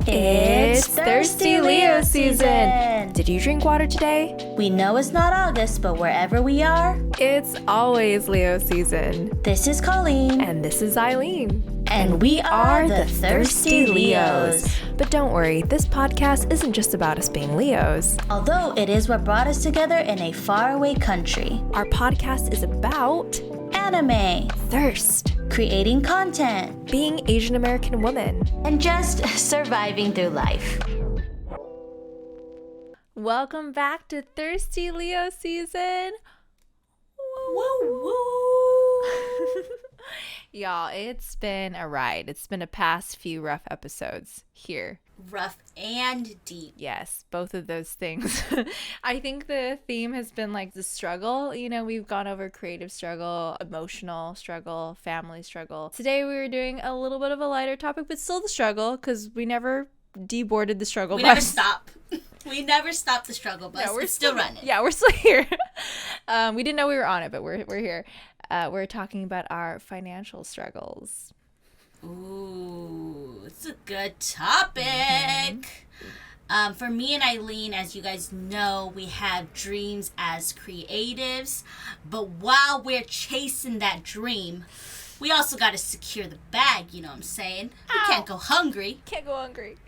It's Thirsty Leo season! Did you drink water today? We know it's not August, but wherever we are, it's always Leo season. This is Colleen. And this is Eileen. And we are the Thirsty Leos. But don't worry, this podcast isn't just about us being Leos. Although it is what brought us together in a faraway country. Our podcast is about anime, thirst, creating content, being Asian American women, and just surviving through life. Welcome back to Thirsty Leo season. Woo woo. Y'all, it's been a ride. It's been a past few rough episodes here. Rough and deep. Yes, both of those things. I think the theme has been like the struggle. You know, we've gone over creative struggle, emotional struggle, family struggle. Today we were doing a little bit of a lighter topic, but still the struggle because we never deboarded the struggle bus. We never stop. We never stopped the struggle bus. No, we're still running. Yeah, we're still here. We didn't know we were on it, but we're here. We're talking about our financial struggles. Ooh, it's a good topic. Mm-hmm. For me and Eileen, as you guys know, we have dreams as creatives. But while we're chasing that dream, we also got to secure the bag, you know what I'm saying? We can't go hungry. Can't go hungry.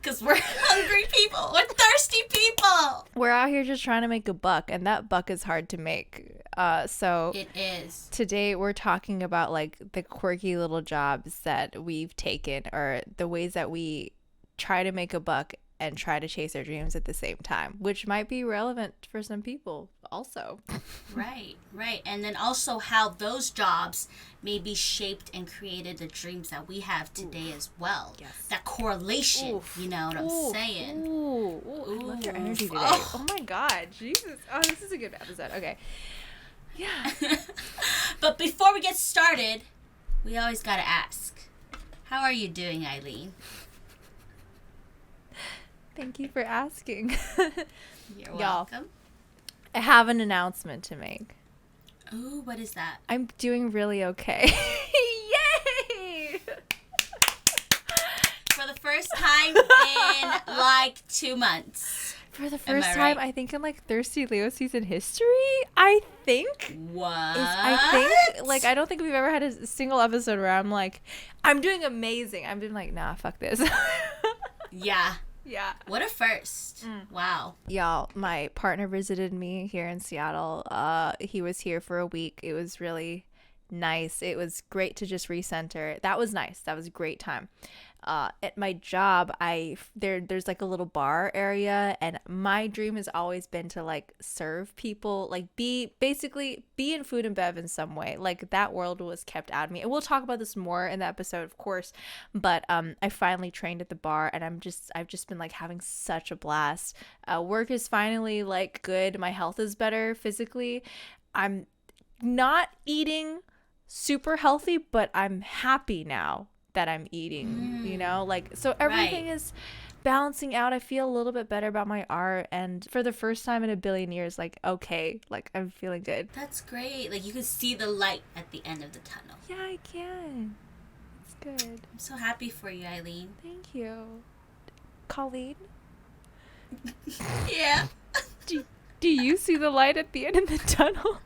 Because we're hungry people. We're thirsty people. We're out here just trying to make a buck, and that buck is hard to make. So it is. Today we're talking about like the quirky little jobs that we've taken, or the ways that we try to make a buck and try to chase our dreams at the same time, which might be relevant for some people also. Right. And then also how those jobs maybe shaped and created the dreams that we have today as well. Yes. That correlation, you know what I'm saying? Ooh. I love your energy today. Oh my God. Jesus. Oh, this is a good episode. Okay. Yeah. But before we get started, we always got to ask, how are you doing, Eileen? Thank you for asking. You're welcome. I have an announcement to make. Ooh, what is that? I'm doing really okay. Yay! For the first time in like 2 months. For the first time, right? I think in like Thirsty Leo season history, I think. What? I don't think we've ever had a single episode where I'm like, I'm doing amazing. I'm doing like, nah, fuck this. Yeah. Yeah. What a first. Wow. Y'all, my partner visited me here in Seattle. He was here for a week. It was really nice. It was great to just recenter. That was nice. That was a great time. At my job, there's like a little bar area, and my dream has always been to like serve people, like be in food and bev in some way. Like that world was kept out of me, and we'll talk about this more in the episode, of course. But I finally trained at the bar, and I've just been like having such a blast. Work is finally like good. My health is better physically. I'm not eating super healthy, but I'm happy now that I'm eating, you know, like, so everything is balancing out. I feel a little bit better about my art, and for the first time in a billion years, like, okay, like I'm feeling good. That's great. Like you can see the light at the end of the tunnel. Yeah, I can. It's good. I'm so happy for you, Eileen. Thank you. Colleen? Yeah. Do you see the light at the end of the tunnel?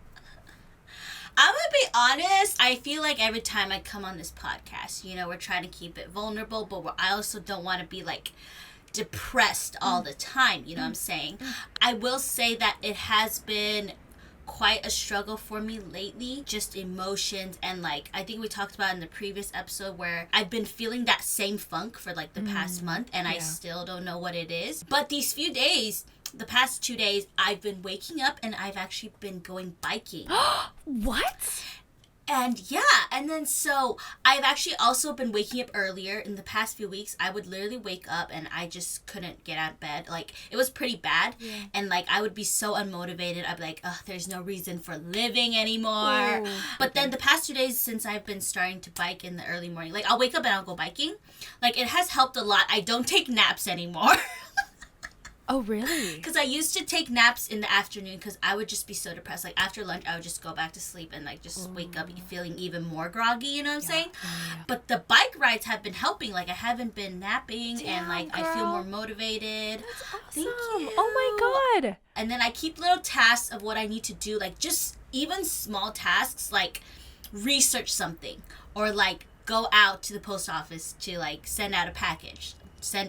I'm going to be honest, I feel like every time I come on this podcast, you know, we're trying to keep it vulnerable, but I also don't want to be, like, depressed all the time, you know what I'm saying? I will say that it has been quite a struggle for me lately, just emotions, and, like, I think we talked about in the previous episode where I've been feeling that same funk for, like, the past month, and I still don't know what it is. But these few days, the past 2 days, I've been waking up and I've actually been going biking. What? And yeah, and then so I've actually also been waking up earlier. In the past few weeks, I would literally wake up and I just couldn't get out of bed. Like, it was pretty bad. Yeah. And like, I would be so unmotivated. I'd be like, ugh, there's no reason for living anymore. Ooh. But then the past 2 days since I've been starting to bike in the early morning, like I'll wake up and I'll go biking. Like, it has helped a lot. I don't take naps anymore. Oh, really? Because I used to take naps in the afternoon because I would just be so depressed. Like, after lunch, I would just go back to sleep and, like, just wake up feeling even more groggy, you know what I'm saying? Yeah. But the bike rides have been helping. Like, I haven't been napping and, like, girl. I feel more motivated. That's awesome. Thank you. Oh, my God. And then I keep little tasks of what I need to do. Like, just even small tasks, like research something or, like, go out to the post office to, like, send out a package.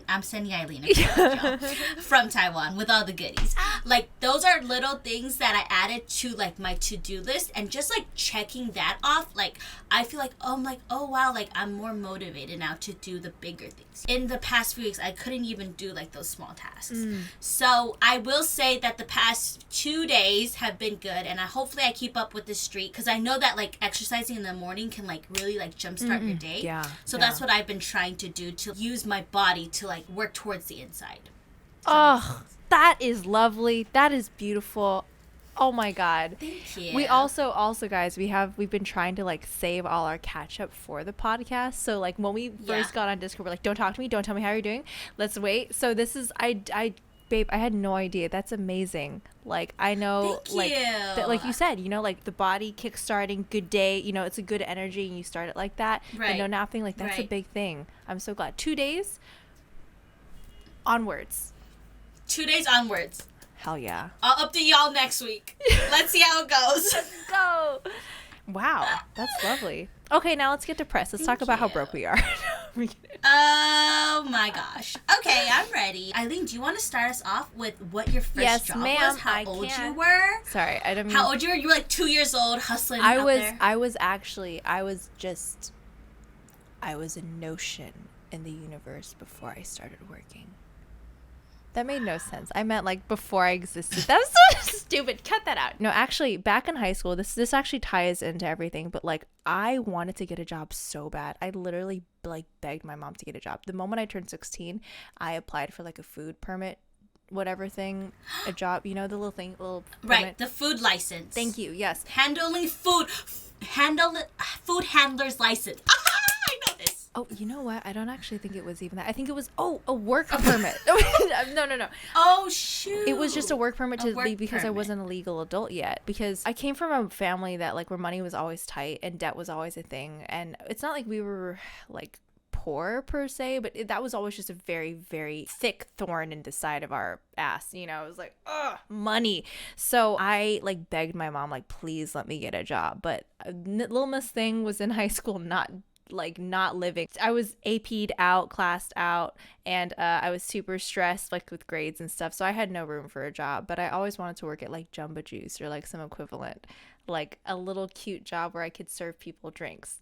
I'm sending Eileen a package from Taiwan with all the goodies. Like, those are little things that I added to, like, my to-do list, and just, like, checking that off, like, I feel like, oh wow, like, I'm more motivated now to do the bigger things. In the past few weeks, I couldn't even do, like, those small tasks. So I will say that the past 2 days have been good, and hopefully I keep up with this streak, because I know that, like, exercising in the morning can, like, really, like, jumpstart your day. Yeah. So that's what I've been trying to do, to use my body to, like, work towards the inside. Oh, that is lovely. That is beautiful. Oh my God. Thank you. We also guys, we've been trying to, like, save all our catch up for the podcast. So, like, when we first got on Discord, we're like, don't talk to me, don't tell me how you're doing. Let's wait. So this is babe, I had no idea. That's amazing. Like, I know, Thank you. like you said, you know, like, the body kickstarting, good day, you know, it's a good energy, and you start it like that. Right. And no napping, like, that's a big thing. I'm so glad. 2 days onwards. 2 days onwards. Hell yeah. I'll update y'all next week. Let's see how it goes. Let's go. Wow, that's lovely. Okay, now let's get depressed. Let's talk about how broke we are. Oh my gosh. Okay, I'm ready. Eileen, do you want to start us off with what your first job was? How old you were? Sorry, I didn't mean... How old you were? You were like 2 years old, hustling out there. I was a notion in the universe before I started working. That made no sense. I meant, like, before I existed. That was so stupid. Cut that out. No, actually, back in high school, this actually ties into everything, but, like, I wanted to get a job so bad. I literally, like, begged my mom to get a job. The moment I turned 16, I applied for, like, a food permit, whatever thing, a job, you know, the little thing, little permit. Right, the food license. Thank you, yes. Food handler's license. I know this. Oh, you know what? I don't actually think it was even that. I think it was, a work permit. No. Oh, shoot. It was just a work permit because I wasn't a legal adult yet. Because I came from a family that, like, where money was always tight and debt was always a thing. And it's not like we were, like, poor per se, but that was always just a very, very thick thorn in the side of our ass. You know, it was like, money. So I, like, begged my mom, like, please let me get a job. But little miss thing was in high school, not living. I was AP'd out, classed out, and I was super stressed, like, with grades and stuff, so I had no room for a job. But I always wanted to work at, like, Jamba Juice or, like, some equivalent, like a little cute job where I could serve people drinks.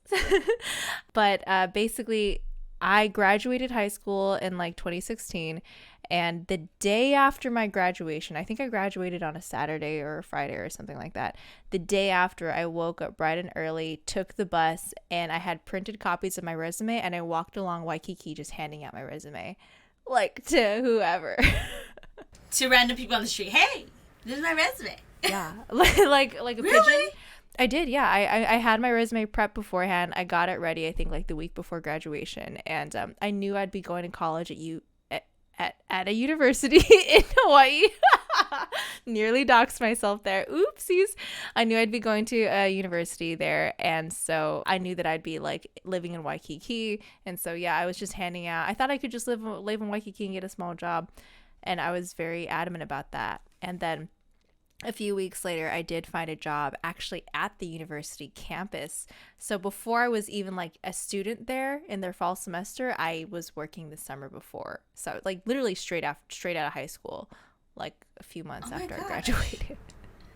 But basically, I graduated high school in, like, 2016, and the day after my graduation, I think I graduated on a Saturday or a Friday or something like that. The day after, I woke up bright and early, took the bus, and I had printed copies of my resume, and I walked along Waikiki just handing out my resume, like, to whoever. To random people on the street. Hey, this is my resume. Yeah, like a really? pigeon. I did, yeah. I had my resume prepped beforehand. I got it ready, I think, like, the week before graduation, and I knew I'd be going to college at a university in Hawaii. Nearly doxed myself there. Oopsies. I knew I'd be going to a university there, and so I knew that I'd be, like, living in Waikiki, and so yeah, I was just handing out. I thought I could just live in Waikiki and get a small job, and I was very adamant about that. And then a few weeks later, I did find a job actually at the university campus. So before I was even, like, a student there in their fall semester, I was working the summer before. So, like, literally straight out of high school, like, a few months after I graduated.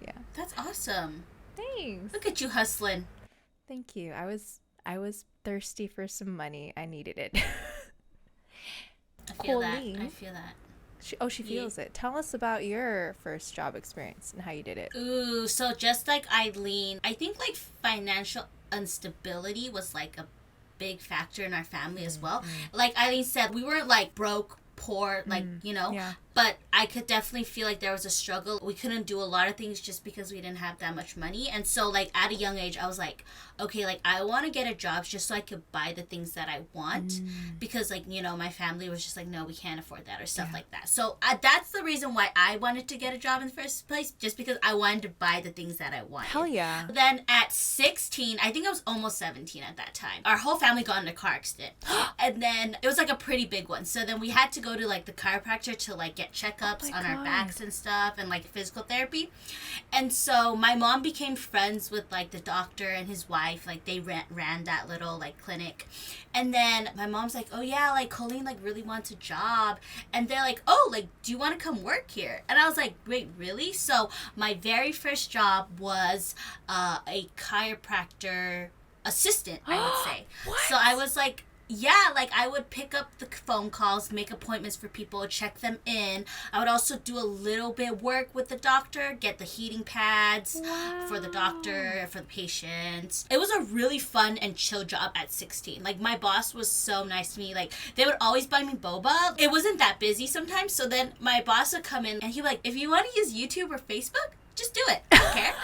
Yeah. That's awesome. Thanks. Look at you hustling. Thank you. I was thirsty for some money. I needed it. I feel that. She feels it. Tell us about your first job experience and how you did it. Ooh, so just like Eileen, I think, like, financial instability was, like, a big factor in our family as well. Like Eileen said, we weren't, like, broke, poor, like, you know. Yeah. But I could definitely feel like there was a struggle. We couldn't do a lot of things just because we didn't have that much money. And so, like, at a young age, I was like, okay, like, I want to get a job just so I could buy the things that I want. Because, like, you know, my family was just like, no, we can't afford that or stuff like that. So that's the reason why I wanted to get a job in the first place, just because I wanted to buy the things that I wanted. Hell yeah. Then at 16, I think I was almost 17 at that time, our whole family got in a car accident. And then it was like a pretty big one. So then we had to go to like the chiropractor to like get checkups on our backs and stuff and like physical therapy. And so my mom became friends with like the doctor and his wife. Like they ran that little like clinic. And then my mom's like, oh yeah, like Colleen like really wants a job. And they're like, oh, like, do you want to come work here? And I was like, wait, really? So my very first job was a chiropractor assistant, I would say. What? So I was like, yeah, like I would pick up the phone calls, make appointments for people, check them in. I would also do a little bit work with the doctor, get the heating pads for the doctor, for the patients. It was a really fun and chill job at 16. Like my boss was so nice to me. Like they would always buy me boba. It wasn't that busy sometimes. So then my boss would come in and he'd be like, if you want to use YouTube or Facebook, just do it. I don't care.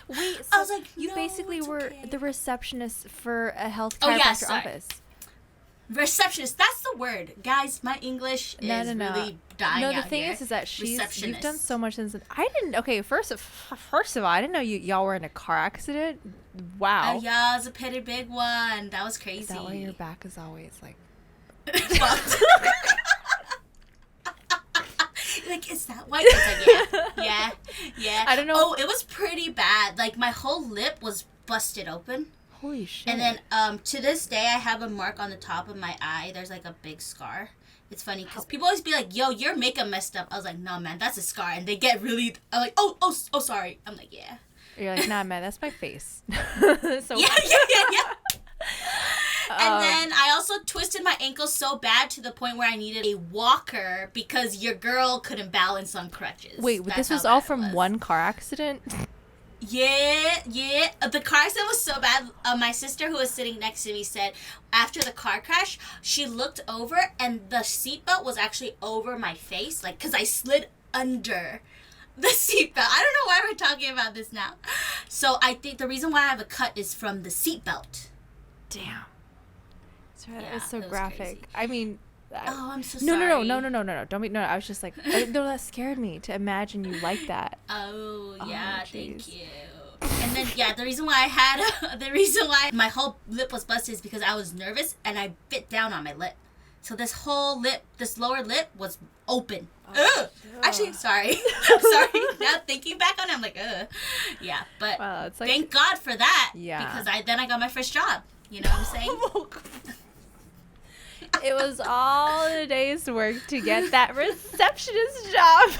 Wait, so I was like, you no, basically it's were okay. the receptionist for a health Oh, yeah, chiropractor sorry. office. Receptionist, that's the word. Guys, my English is really dying out No, the thing here. is that you've Receptionist. done so much since I didn't. Okay, first of all, I didn't know y'all were in a car accident. Wow. Yeah, it was a pretty big one. That was crazy. Is that why your back is always like? Fucked. Like, is that why? It's like, yeah. I don't know. Oh, it was pretty bad. Like, my whole lip was busted open. Holy shit. And then, to this day, I have a mark on the top of my eye. There's, like, a big scar. It's funny, because people always be like, yo, your makeup messed up. I was like, no, man, that's a scar. And they get really, I'm like, oh, sorry. I'm like, yeah. You're like, nah, man, that's my face. So Yeah. And then I also twisted my ankle so bad to the point where I needed a walker because your girl couldn't balance on crutches. Wait, That's this how was all bad it from was. one car accident? Yeah. The car accident was so bad. My sister, who was sitting next to me, said after the car crash, she looked over and the seatbelt was actually over my face, like, because I slid under the seatbelt. I don't know why we're talking about this now. So I think the reason why I have a cut is from the seatbelt. Damn. Yeah, It's so it was graphic. crazy. I mean, Oh, I'm so no, sorry. no. Don't be. No, I was just like, no, that scared me to imagine you like that. Oh, yeah, thank jeez. you. And then, yeah, the reason why my whole lip was busted is because I was nervous and I bit down on my lip. So this lower lip was open. Ugh. Actually, sorry. I'm sorry. Now thinking back on it, I'm like, ugh. Yeah, but Wow, it's like, thank God for that. Yeah. Because I got my first job. You know what I'm saying? it was all a day's work to get that receptionist job.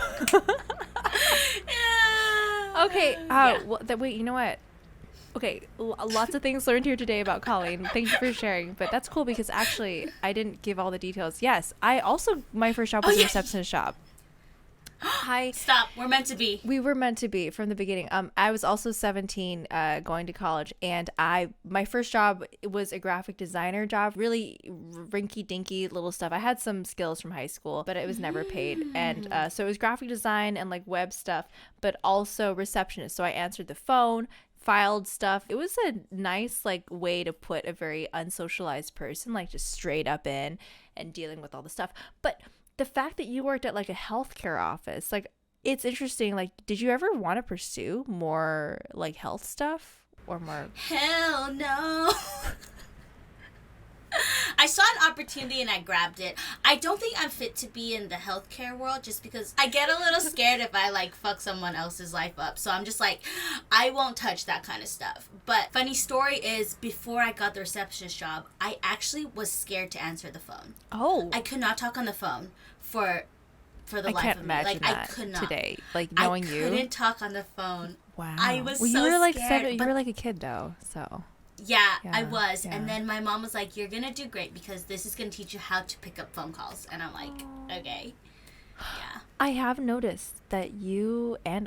Okay. Wait, you know what? Okay, lots of things learned here today about Colleen. Thank you for sharing. But that's cool because actually, I didn't give all the details. Yes, my first job was a receptionist job. Stop. We're meant to be. We were meant to be from the beginning. I was also 17, going to college, and my first job was a graphic designer job, really rinky dinky little stuff. I had some skills from high school, but it was never paid. And so it was graphic design and like web stuff, but also receptionist. So I answered the phone, filed stuff. It was a nice like way to put a very unsocialized person like just straight up in and dealing with all the stuff. But the fact that you worked at like a healthcare office, like it's interesting. Like, did you ever want to pursue more like health stuff or more? Hell no. I saw an opportunity and I grabbed it. I don't think I'm fit to be in the healthcare world just because I get a little scared if I like fuck someone else's life up. So I'm just like, I won't touch that kind of stuff. But funny story is before I got the receptionist job, I actually was scared to answer the phone. Oh, I could not talk on the phone for the life can't of me. imagine Like I that could not. today. Like knowing I you. couldn't talk on the phone. Wow. I was well, so you were like scared. you were like a kid though, so. Yeah, Yeah, I was. yeah. And then my mom was like, you're going to do great because this is going to teach you how to pick up phone calls. And I'm like, okay. Yeah. I have noticed that you and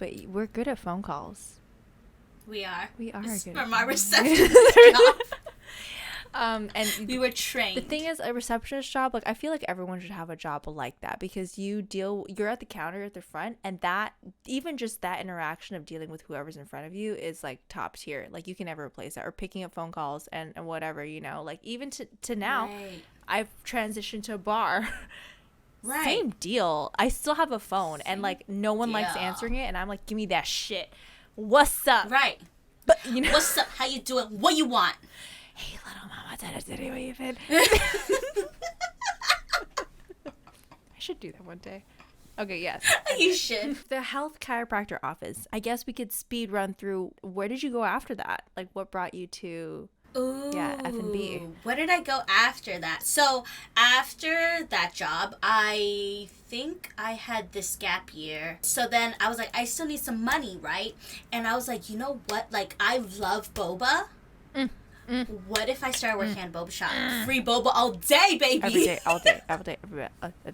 we're good at phone calls. We are. We are It's good from at our phone receptionist job. And we were trained. The thing is, a receptionist job, like I feel like everyone should have a job like that because you're at the counter at the front, and that even just that interaction of dealing with whoever's in front of you is like top tier. Like you can never replace that. Or picking up phone calls and whatever, like even to now, Right. I've transitioned to a bar. Right. Same deal. I still have a phone, and like no one likes deal. answering it, and I'm like, give me that shit. What's up? Right. But What's up? How you doing? What you want? Hey, little mama, today where you been? I should do that one day. Okay, yes. You should. The health chiropractor office. I guess we could speed run through. Where did you go after that? Like, what brought you to? Ooh, yeah, F&B. Where did I go after that? So after that job, I think I had this gap year. So then I was like, I still need some money, right? And I was like, you know what? Like, I love boba. What if I started working at a boba shop? Free boba all day, baby. Every day, all day, every day, every day.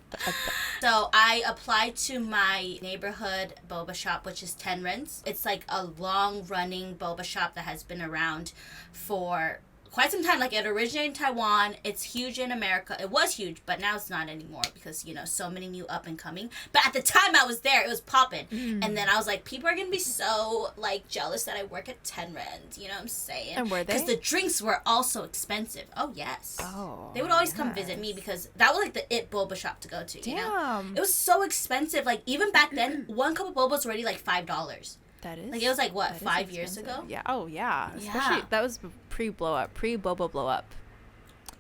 So I applied to my neighborhood boba shop, which is Tenrens. It's like a long-running boba shop that has been around for quite some time. Like, it originated in Taiwan. It's huge in America. It was huge, but now it's not anymore because, so many new up and coming. But at the time I was there, it was popping. And then I was like, people are going to be so, like, jealous that I work at Tenrens. You know what I'm saying? And were they? Because the drinks were also expensive. Oh, yes. Oh, they would always come visit me because that was, like, the it boba shop to go to, you know? Damn. It was so expensive. Like, even back then, one cup of boba was already, like, $5. That is. Like, it was like, what, that is 5 years ago? Yeah. Oh, yeah. Yeah. Especially, that was pre-blow up, pre-boba blow up.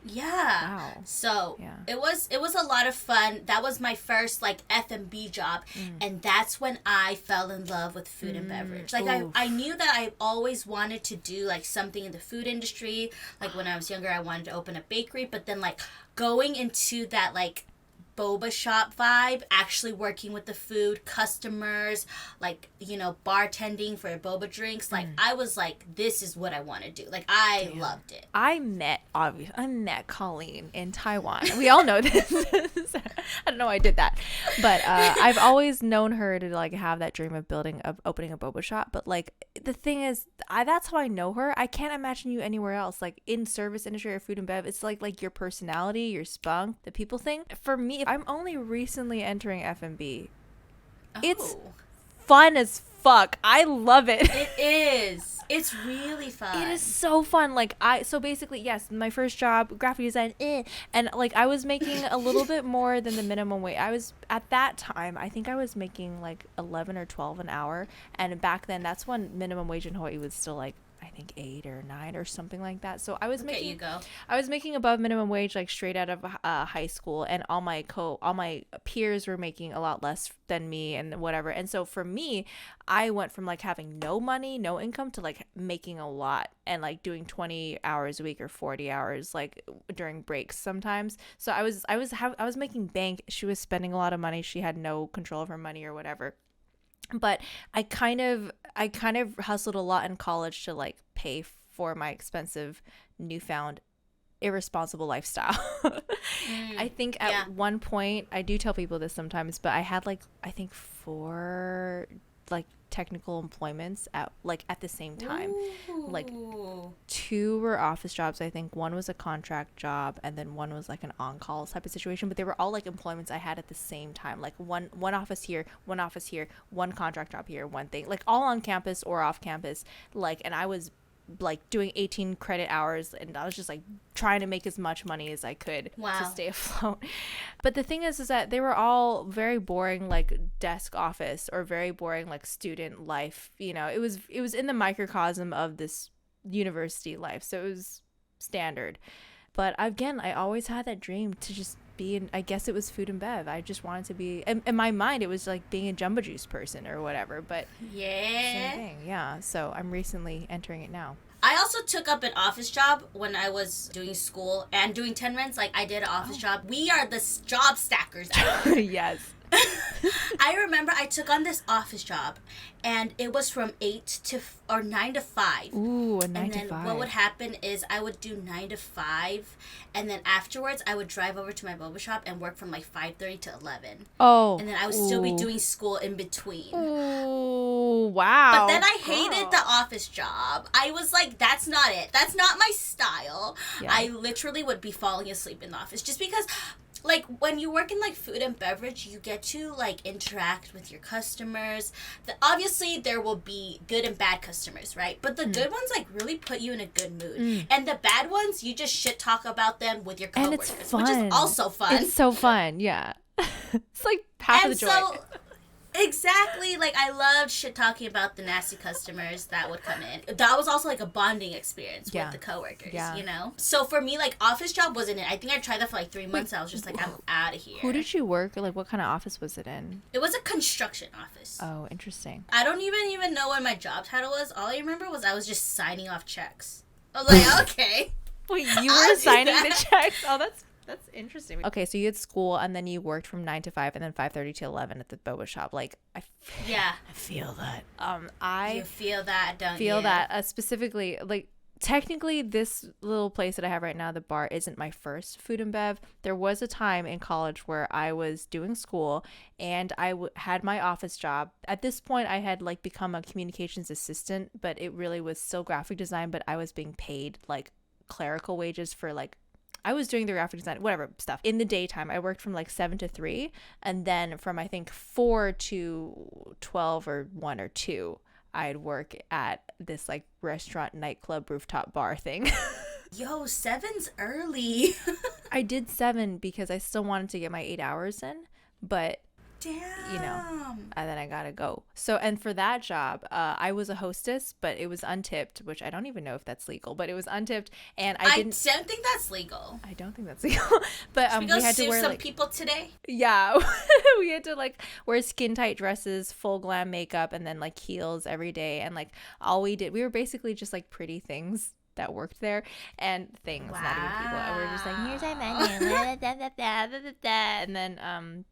Yeah. Wow. So Yeah. it was a lot of fun. That was my first like F&B job, and that's when I fell in love with food and beverage. Like I knew that I always wanted to do like something in the food industry. Like when I was younger, I wanted to open a bakery, but then like going into that like boba shop vibe, actually working with the food, customers, like, bartending for boba drinks. Like, I was like, this is what I want to do. Like, I loved it. I met Colleen in Taiwan. We all know this. I don't know why I did that. But I've always known her to like have that dream of opening a boba shop. But like the thing is, that's how I know her. I can't imagine you anywhere else. Like in service industry or food and bev, it's like your personality, your spunk, the people thing. For me, I'm only recently entering F&B. It's fun as fuck. I love it. It is. It's really fun. It is so fun. Like so basically, yes, my first job, graphic design, and like I was making a little bit more than the minimum wage. I was at that time, I think I was making like 11 or 12 an hour, and back then that's when minimum wage in Hawaii was still like I think 8 or 9 or something like that. So I was making above minimum wage like straight out of high school, and all my peers were making a lot less than me and whatever. And so for me, I went from like having no money, no income to like making a lot and like doing 20 hours a week or 40 hours like during breaks sometimes. So I was making bank. She was spending a lot of money. She had no control of her money or whatever. But I kind of hustled a lot in college to like pay for my expensive newfound irresponsible lifestyle. I think at one point, I do tell people this sometimes, but I had like I think 4 like technical employments at the same time. Ooh. Like 2 were office jobs. I think 1 was a contract job, and then 1 was like an on-call type of situation. But they were all like employments I had at the same time. Like one office here, 1 contract job here, 1 thing, like all on campus or off campus. Like, and I was like doing 18 credit hours, and I was just like trying to make as much money as I could to stay afloat. But the thing is that they were all very boring, like desk office or very boring like student life. It was in the microcosm of this university life, so it was standard. But again, I always had that dream to just be in, I guess it was food and bev. I just wanted to be, in my mind it was like being a Jumbo Juice person or whatever, but same thing. Yeah, so I'm recently entering it now. I also took up an office job when I was doing school and doing Tenrens. Like, I did an office job. We are the job stackers. Yes. I remember I took on this office job, and it was from 9 to 5. Ooh, a 9 and to then 5. what would happen is I would do 9 to 5, and then afterwards I would drive over to my boba shop and work from like 5:30 to 11. Oh. And then I would still be doing school in between. Ooh, wow. But then I hated the office job. I was like, that's not it. That's not my style. Yeah. I literally would be falling asleep in the office just because, like, when you work in like food and beverage, you get to like interact with your customers. Obviously there will be good and bad customers, right? But the good ones like really put you in a good mood. And the bad ones, you just shit talk about them with your coworkers, and it's fun. which is also fun. It's so fun, yeah. It's like half of the joy. Exactly, like I loved shit talking about the nasty customers that would come in. That was also like a bonding experience with the coworkers, you know? So for me, like office job wasn't it. I think I tried that for like 3 months. I was just like, I'm out of here. Who did you work? Like what kind of office was it in? It was a construction office. Oh, interesting. I don't even know what my job title was. All I remember was I was just signing off checks. I was like, okay. Wait, you were signing the checks? Oh, that's interesting. Okay, so you had school and then you worked from 9 to 5 and then 5:30 to 11 at the boba shop. Like, I feel that. You feel that, don't you? Feel that. Specifically, like, technically this little place that I have right now, the bar, isn't my first food and bev. There was a time in college where I was doing school and I had my office job. At this point, I had like become a communications assistant, but it really was still graphic design, but I was being paid like clerical wages for like I was doing the graphic design, whatever stuff. In the daytime, I worked from like 7 to 3. And then from, I think, 4 to 12 or 1 or 2, I'd work at this like restaurant, nightclub, rooftop bar thing. Yo, 7's early. I did 7 because I still wanted to get my 8 hours in. But damn, you know, and then I gotta go. So, and for that job, I was a hostess, but it was untipped, which I don't even know if that's legal, but it was untipped, and I don't think that's legal. I don't think that's legal. But we had to wear some like people today. Yeah, we had to like wear skin tight dresses, full glam makeup, and then like heels every day, and like all we did, we were basically just like pretty things that worked there, and things, not even people. And we were just like, here's our menu, and then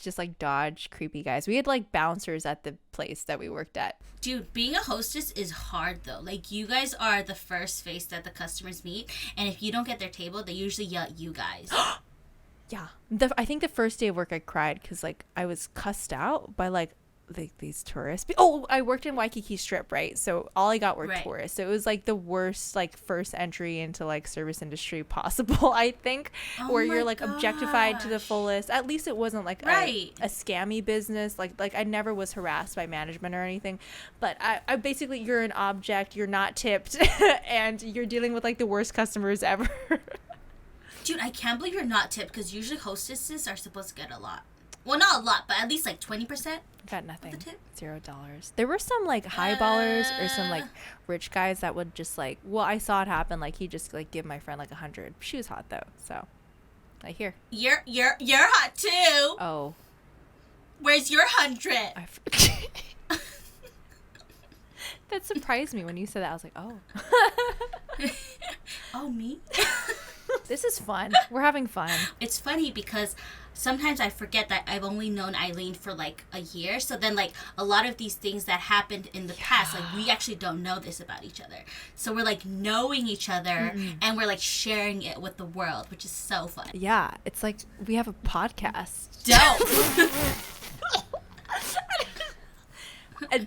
just like dodge creepy guys. We had like bouncers at the place that we worked at. Dude, being a hostess is hard though. Like you guys are the first face that the customers meet, and if you don't get their table, they usually yell at you guys. Yeah, I think the first day of work I cried because like I was cussed out by like these tourists. Oh, I worked in Waikiki Strip, right? So all I got were tourists. So it was like the worst like first entry into like service industry possible, I think, where you're like objectified to the fullest. At least it wasn't like a scammy business. Like I never was harassed by management or anything, but I basically, you're an object, you're not tipped, and you're dealing with like the worst customers ever. Dude, I can't believe you're not tipped because usually hostesses are supposed to get a lot. Well, not a lot, but at least like 20%. Got nothing. $0. There were some like high ballers or some like rich guys that would just like, well, I saw it happen. Like he just like give my friend like 100. She was hot though, so like here. You're hot too. Oh. Where's your 100? That surprised me when you said that. I was like, oh. Oh, me? This is fun. We're having fun. It's funny because sometimes I forget that I've only known Eileen for like a year. So then like a lot of these things that happened in the past, like we actually don't know this about each other. So we're like knowing each other and we're like sharing it with the world, which is so fun. Yeah. It's like we have a podcast. Dope.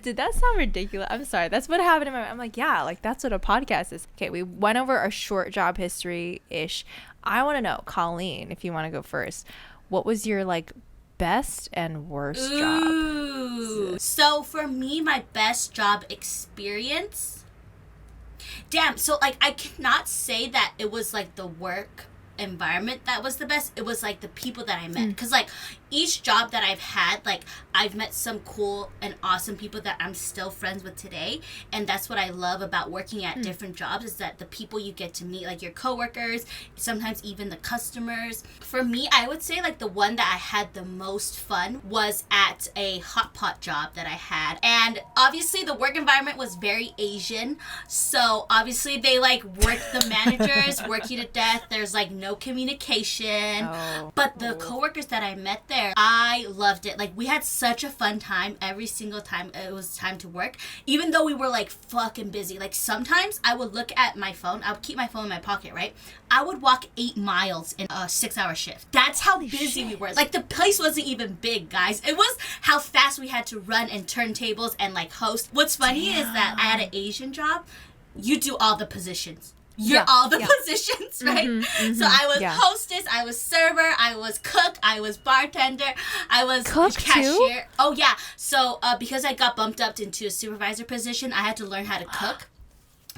Did that sound ridiculous? I'm sorry. That's what happened in my mind. I'm like, yeah, like that's what a podcast is. Okay, we went over our short job history-ish. I want to know, Colleen, if you want to go first, what was your like best and worst job? So for me, my best job experience. Damn. So like I cannot say that it was like the work environment that was the best. It was like the people that I met, because like each job that I've had, like I've met some cool and awesome people that I'm still friends with today, and that's what I love about working at different jobs, is that the people you get to meet, like your coworkers, sometimes even the customers. For me, I would say like the one that I had the most fun was at a hot pot job that I had, and obviously the work environment was very Asian, so obviously they like work the managers work you to death. There's like no communication, but the coworkers that I met there, there. I loved it. Like, we had such a fun time every single time it was time to work, even though we were like fucking busy. Like, sometimes I would look at my phone. I would keep my phone in my pocket, right? I would walk 8 miles in a 6-hour shift. That's how busy we were. Like, the place wasn't even big, guys. It was how fast we had to run and turn tables and like host. What's funny is that I had an Asian job. You do all the positions. You're all the positions, right? So I was hostess, I was server, I was cook, I was bartender, I was cashier. Too? Oh yeah. So because I got bumped up into a supervisor position, I had to learn how to cook.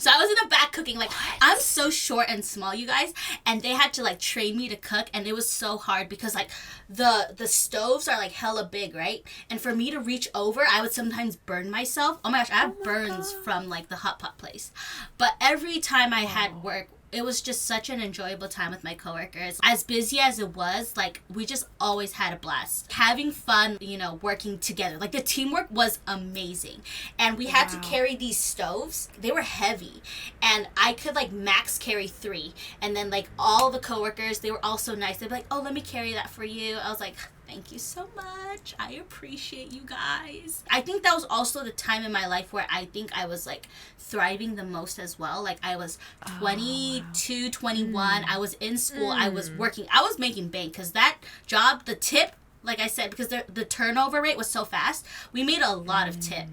So I was in the back cooking. Like, I'm so short and small, you guys, and they had to like train me to cook, and it was so hard because like the stoves are like hella big, right? And for me to reach over, I would sometimes burn myself. Oh my gosh, I have burns from like the hot pot place. But every time I had work, it was just such an enjoyable time with my coworkers. As busy as it was, like, we just always had a blast. Having fun, you know, working together. Like, the teamwork was amazing. And we had to carry these stoves. They were heavy. And I could, like, max carry 3. And then, like, all the coworkers, they were all so nice. They'd be like, oh, let me carry that for you. I was like, thank you so much. I appreciate you guys. I think that was also the time in my life where I think I was like thriving the most as well. Like, I was 22, 21. I was in school. I was working. I was making bank because that job, the tip, like I said, because the turnover rate was so fast, we made a lot of tip.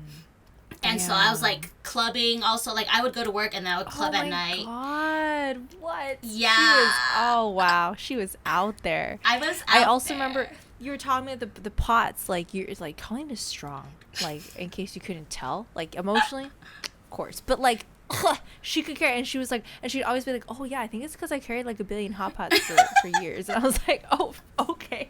And so I was like clubbing also. Like, I would go to work and then I would club at night. Oh my God. What? Yeah. Oh wow. She was out there. I also remember you were talking about the pots, like you're like Colleen is strong, like in case you couldn't tell, like emotionally, of course, but like she could carry, and she was like, and she'd always be like, oh yeah, I think it's because I carried like 1 billion hot pots for years, and I was like, oh okay.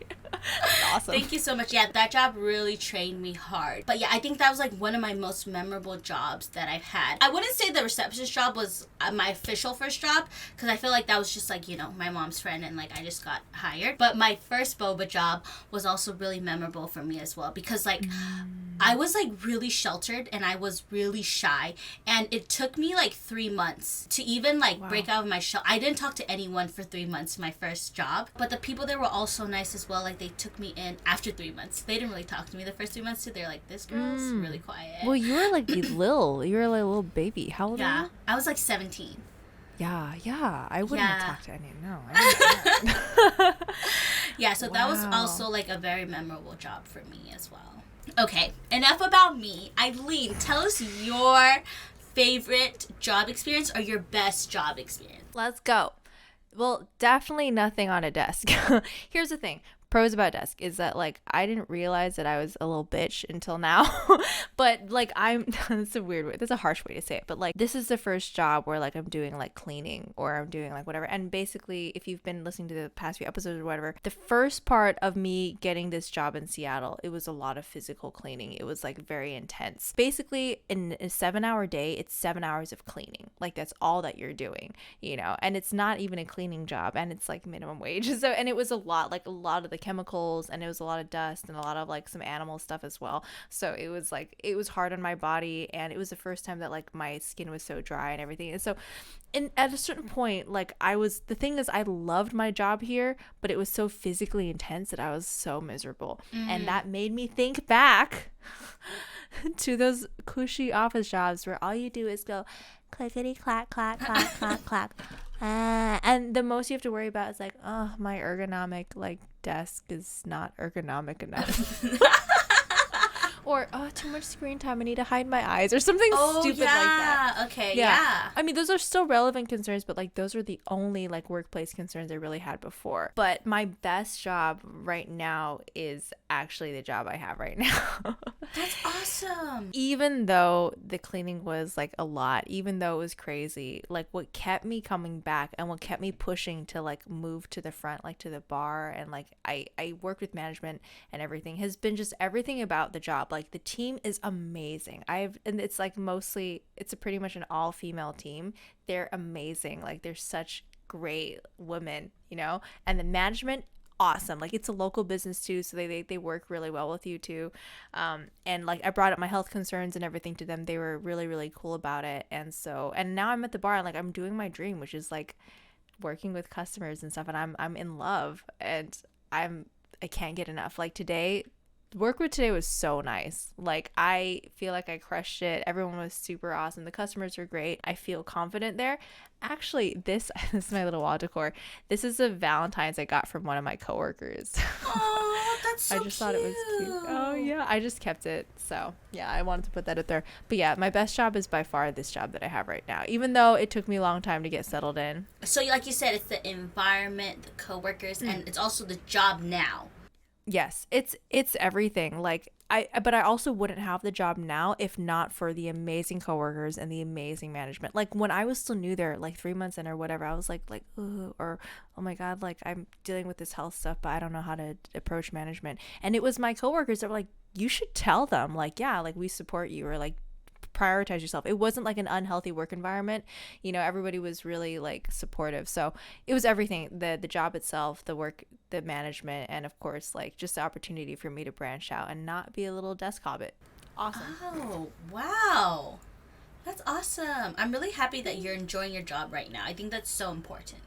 Awesome. Thank you so much. Yeah, that job really trained me hard. But yeah, I think that was like one of my most memorable jobs that I've had. I wouldn't say the receptionist job was my official first job, because I feel like that was just like, you know, my mom's friend and like I just got hired. But my first boba job was also really memorable for me as well, because like I was like really sheltered and I was really shy, and it took me like 3 months to even like break out of my shell. I didn't talk to anyone for 3 months, my first job, but the people there were all so nice as well. Like, they took me in after 3 months. They didn't really talk to me the first 3 months too. They're like, this girl's really quiet. Well, you were like you were like a little baby. How old are you? I was like 17. Yeah. I wouldn't have talked to any. No. I Yeah, so that was also like a very memorable job for me as well. Okay, enough about me. Eileen, tell us your favorite job experience or your best job experience. Let's go. Well, definitely nothing on a desk. Here's the thing. Pros about desk is that like I didn't realize that I was a little bitch until now. But like that's a weird way. That's a harsh way to say it. But like this is the first job where like I'm doing like cleaning or I'm doing like whatever. And basically, if you've been listening to the past few episodes or whatever, the first part of me getting this job in Seattle, it was a lot of physical cleaning. It was like very intense. Basically, in a 7-hour day, it's 7 hours of cleaning. Like that's all that you're doing, you know. And it's not even a cleaning job, and it's like minimum wage. So and it was a lot of the chemicals, and it was a lot of dust and a lot of like some animal stuff as well. So it was like it was hard on my body, and it was the first time that like my skin was so dry and everything. And so at a certain point, like the thing is I loved my job here, but it was so physically intense that I was so miserable. And that made me think back to those cushy office jobs where all you do is go clickety clack clack clack clack clack. And the most you have to worry about is like, oh, my ergonomic like desk is not ergonomic enough. Or, oh, too much screen time, I need to hide my eyes, or something stupid like that. Okay, yeah. I mean, those are still relevant concerns, but like those are the only like workplace concerns I really had before. But my best job right now is actually the job I have right now. That's awesome. Even though the cleaning was like a lot, even though it was crazy, like what kept me coming back and what kept me pushing to like move to the front, like to the bar, and like I worked with management and everything, has been just everything about the job. Like the team is amazing. And it's like it's a pretty much an all female team. They're amazing. Like they're such great women, you know, and the management, awesome. Like it's a local business too, so they work really well with you too. And like I brought up my health concerns and everything to them. They were really, really cool about it. And now I'm at the bar and like I'm doing my dream, which is like working with customers and stuff, and I'm in love, and I can't get enough. Like today, work with today was so nice. Like I feel like I crushed it. Everyone was super awesome. The customers were great. I feel confident there. Actually, this this is my little wall decor. This is a Valentine's I got from one of my coworkers. Oh, that's so I just thought it was cute. Oh yeah, I just kept it. So yeah, I wanted to put that up there. But yeah, my best job is by far this job that I have right now. Even though it took me a long time to get settled in. So like you said, it's the environment, the coworkers, and it's also the job now. Yes, it's everything. Like but I also wouldn't have the job now if not for the amazing coworkers and the amazing management. Like when I was still new there, like 3 months in or whatever, I was like, ooh, or oh my God, like I'm dealing with this health stuff, but I don't know how to approach management. And it was my coworkers that were like, you should tell them, like, yeah, like we support you, or like prioritize yourself. It wasn't like an unhealthy work environment. Everybody was really like supportive. So it was everything, the job itself, the work, the management, and of course like just the opportunity for me to branch out and not be a little desk hobbit. Awesome. Oh, wow. That's awesome. I'm really happy that you're enjoying your job right now. I think that's so important.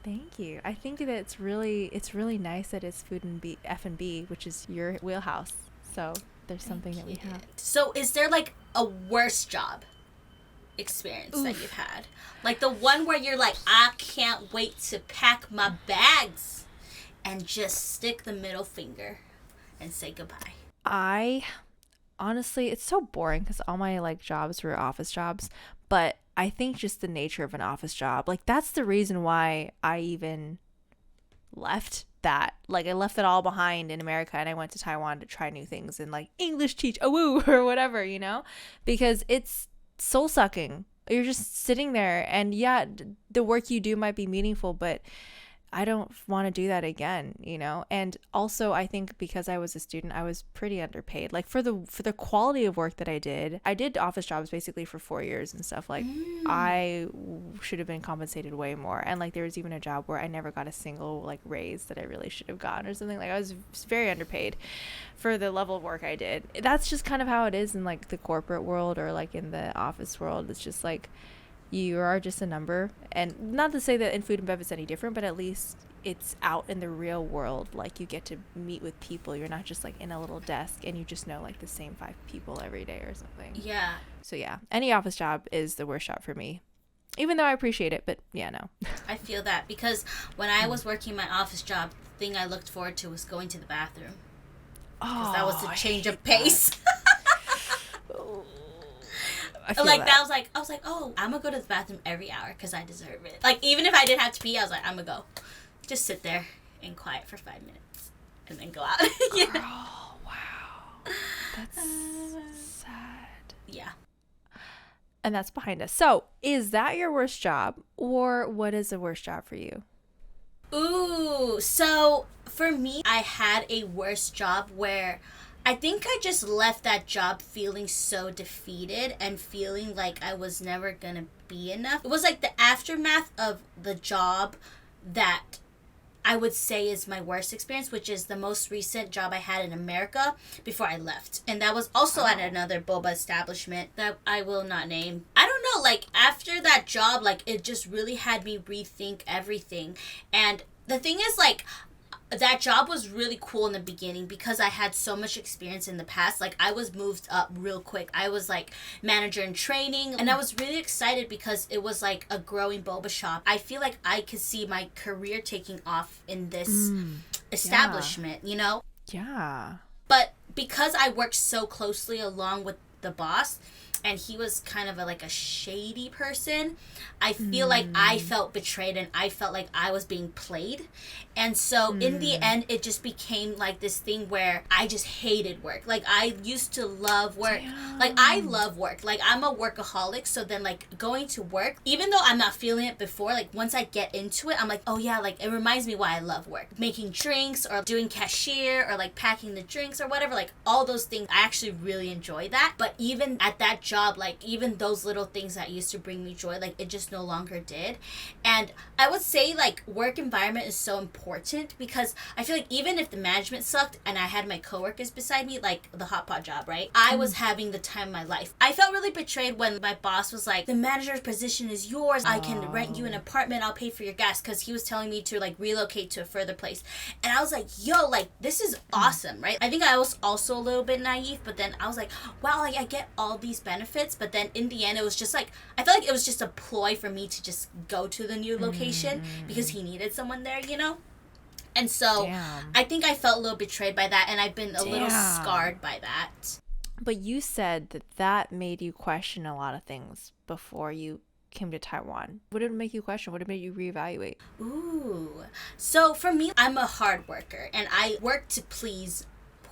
Thank you. I think that it's really nice that it's food and F&B, which is your wheelhouse. So there's something that we have. So is there like a worse job experience that you've had? Like the one where you're like, I can't wait to pack my bags and just stick the middle finger and say goodbye. I honestly, it's so boring because all my like jobs were office jobs, but I think just the nature of an office job, like that's the reason why I even left that. Like I left it all behind in America and I went to Taiwan to try new things and like English teach woo or whatever, because it's soul sucking. You're just sitting there and yeah, the work you do might be meaningful, but I don't want to do that again, And also I think because I was a student, I was pretty underpaid. Like for the quality of work that I did office jobs basically for 4 years and stuff. Like I should have been compensated way more. And like there was even a job where I never got a single like raise that I really should have gotten or something. Like I was very underpaid for the level of work I did. That's just kind of how it is in like the corporate world or like in the office world. It's just like you are just a number. And not to say that in food and bev it's any different, but at least it's out in the real world. Like you get to meet with people. You're not just like in a little desk and you just know like the same 5 people every day or something. Yeah. So yeah, any office job is the worst job for me. Even though I appreciate it, but yeah, no. I feel that because when I was working my office job, the thing I looked forward to was going to the bathroom. Because that was a change of pace. I was like, oh, I'm gonna go to the bathroom every hour because I deserve it. Like, even if I didn't have to pee, I was like, I'm gonna go. Just sit there in quiet for 5 minutes and then go out. Girl, wow. That's sad. Yeah. And that's behind us. So, is that your worst job, or what is the worst job for you? Ooh, so for me, I had a worse job where I think I just left that job feeling so defeated and feeling like I was never gonna be enough. It was like the aftermath of the job that I would say is my worst experience, which is the most recent job I had in America before I left. And that was also at another boba establishment that I will not name. I don't know, like after that job, like it just really had me rethink everything. And the thing is, like, that job was really cool in the beginning because I had so much experience in the past. Like, I was moved up real quick. I was, like, manager in training. And I was really excited because it was, like, a growing boba shop. I feel like I could see my career taking off in this establishment, Yeah. But because I worked so closely along with the boss, and he was kind of like a shady person, I feel like I felt betrayed and I felt like I was being played. And so in the end, it just became like this thing where I just hated work. Like I used to love work. Damn. Like I love work. Like I'm a workaholic. So then like going to work, even though I'm not feeling it before, like once I get into it, I'm like, oh yeah, like it reminds me why I love work. Making drinks or doing cashier or like packing the drinks or whatever, like all those things. I actually really enjoy that. But even at that job, job, like even those little things that used to bring me joy, like it just no longer did. And I would say like work environment is so important, because I feel like even if the management sucked and I had my coworkers beside me, like the hot pot job, right? I was having the time of my life. I felt really betrayed when my boss was like, the manager's position is yours. I can rent you an apartment. I'll pay for your gas, because he was telling me to like relocate to a further place. And I was like, yo, like this is awesome, right? I think I was also a little bit naive, but then I was like, wow, like I get all these benefits. But then in the end, it was just like, I felt like it was just a ploy for me to just go to the new location because he needed someone there, you know? And so I think I felt a little betrayed by that, and I've been a little scarred by that. But you said that that made you question a lot of things before you came to Taiwan. What did it make you question? What did it make you reevaluate? Ooh. So for me, I'm a hard worker, and I work to please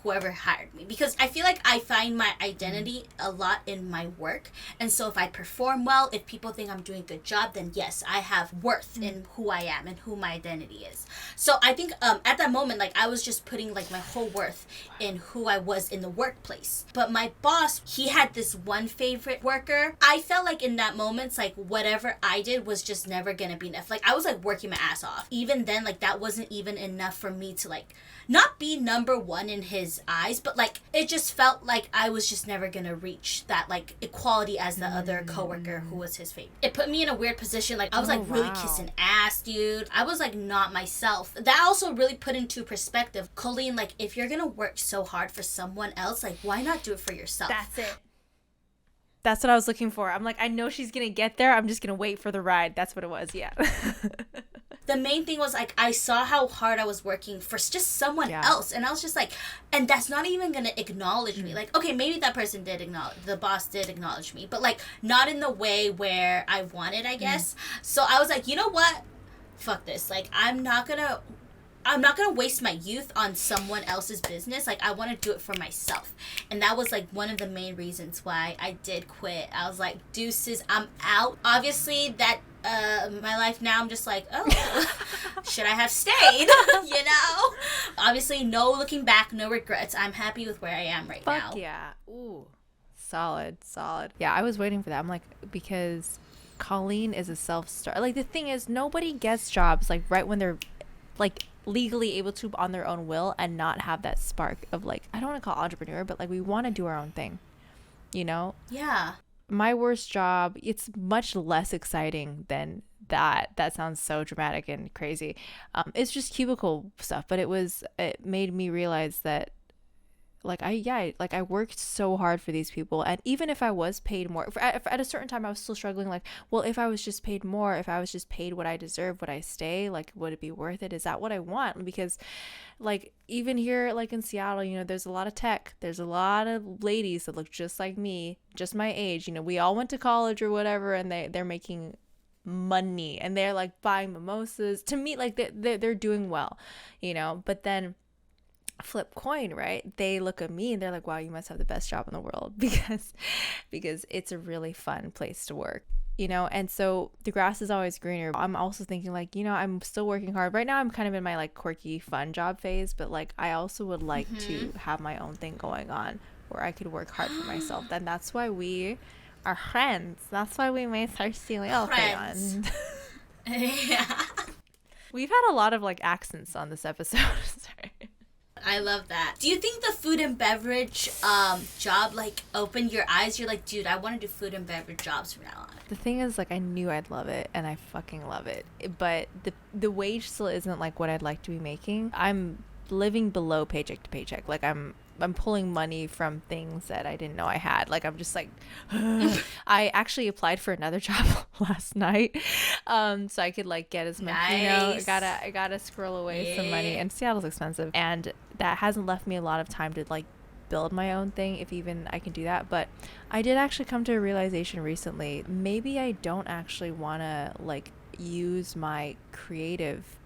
whoever hired me, because I feel like I find my identity a lot in my work. And so if I perform well, if people think I'm doing a good job, then yes, I have worth in who I am and who my identity is. So I think at that moment, like I was just putting like my whole worth in who I was in the workplace. But my boss, he had this one favorite worker. I felt like in that moment, like whatever I did was just never gonna be enough. Like I was like working my ass off. Even then, like that wasn't even enough for me to like not be number one in his eyes, but like it just felt like I was just never gonna reach that like equality as the other coworker who was his favorite. It put me in a weird position. Like I was like really kissing ass, dude. I was like not myself. That also really put into perspective, Colleen, like if you're gonna work so hard for someone else, like why not do it for yourself? That's it. That's what I was looking for. I'm like, I know she's gonna get there. I'm just gonna wait for the ride. That's what it was. Yeah. The main thing was like I saw how hard I was working for just someone else, and I was just like, and that's not even gonna acknowledge me. Like, okay, maybe that person did acknowledge, the boss did acknowledge me, but like not in the way where I wanted, I guess. So I was like, you know what, fuck this. Like I'm not gonna waste my youth on someone else's business. Like I want to do it for myself. And that was like one of the main reasons why I did quit. I was like, deuces, I'm out. Obviously that my life now, I'm just like, oh, should I have stayed? You know? Obviously no looking back, no regrets. I'm happy with where I am right now. Fuck yeah. Ooh. Solid. Yeah, I was waiting for that. I'm like, because Colleen is a self-starter. Like the thing is, nobody gets jobs like right when they're like legally able to on their own will and not have that spark of like, I don't want to call it entrepreneur, but like we want to do our own thing, you know? Yeah. My worst job, it's much less exciting than that. That sounds so dramatic and crazy. It's just cubicle stuff, but it made me realize that like I worked so hard for these people, and even if I was paid more at a certain time, I was still struggling like, well, if I was just paid more, if I was just paid what I deserve, would I stay? Like, would it be worth it? Is that what I want? Because like even here like in Seattle, you know, there's a lot of tech, there's a lot of ladies that look just like me, just my age, you know, we all went to college or whatever, and they're making money and they're like buying mimosas to me, like they're doing well, you know. But then flip coin, right? They look at me and they're like, wow, you must have the best job in the world, because it's a really fun place to work, you know. And so the grass is always greener. I'm also thinking like, you know, I'm still working hard right now. I'm kind of in my like quirky fun job phase, but like I also would like to have my own thing going on where I could work hard for myself. Then that's why we are friends. That's why we made Thirsty Leo friends. Yeah. We've had a lot of like accents on this episode. Sorry. I love that. Do you think the food and beverage job like opened your eyes? You're like, dude, I want to do food and beverage jobs from now on. The thing is, like, I knew I'd love it, and I fucking love it. But the wage still isn't like what I'd like to be making. I'm living below paycheck to paycheck. Like I'm pulling money from things that I didn't know I had. Like I'm just like, I actually applied for another job last night, so I could like get as much. Nice. You know, I gotta squirrel away some money, and Seattle's expensive, and that hasn't left me a lot of time to like build my own thing, if even I can do that. But I did actually come to a realization recently. Maybe I don't actually want to like use my creative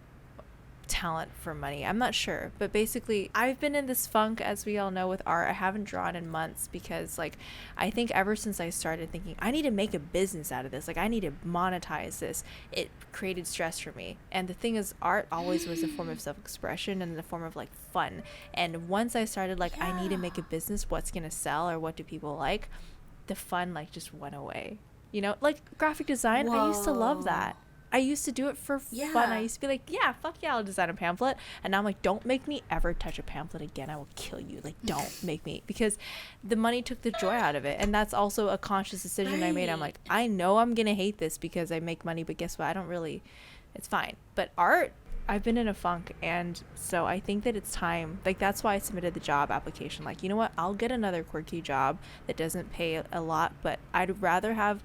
talent for money. I'm not sure, but basically I've been in this funk, as we all know, with art. I haven't drawn in months because like I think ever since I started thinking I need to make a business out of this, like I need to monetize this, it created stress for me. And the thing is, art always was a form of self-expression and a form of like fun. And once I started like I need to make a business, what's gonna sell or what do people like, the fun like just went away. You know, like graphic design, I used to love that. I used to do it for fun. I used to be like, yeah, fuck yeah, I'll design a pamphlet. And now I'm like, don't make me ever touch a pamphlet again. I will kill you. Like, don't make me, because the money took the joy out of it. And that's also a conscious decision I made. I'm like, I know I'm going to hate this because I make money, but guess what? I don't really, it's fine. But art, I've been in a funk. And so I think that it's time. Like, that's why I submitted the job application. Like, you know what? I'll get another quirky job that doesn't pay a lot, but I'd rather have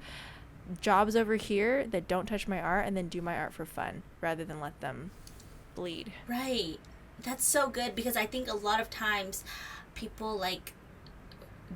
jobs over here that don't touch my art and then do my art for fun rather than let them bleed. Right. That's so good, because I think a lot of times people like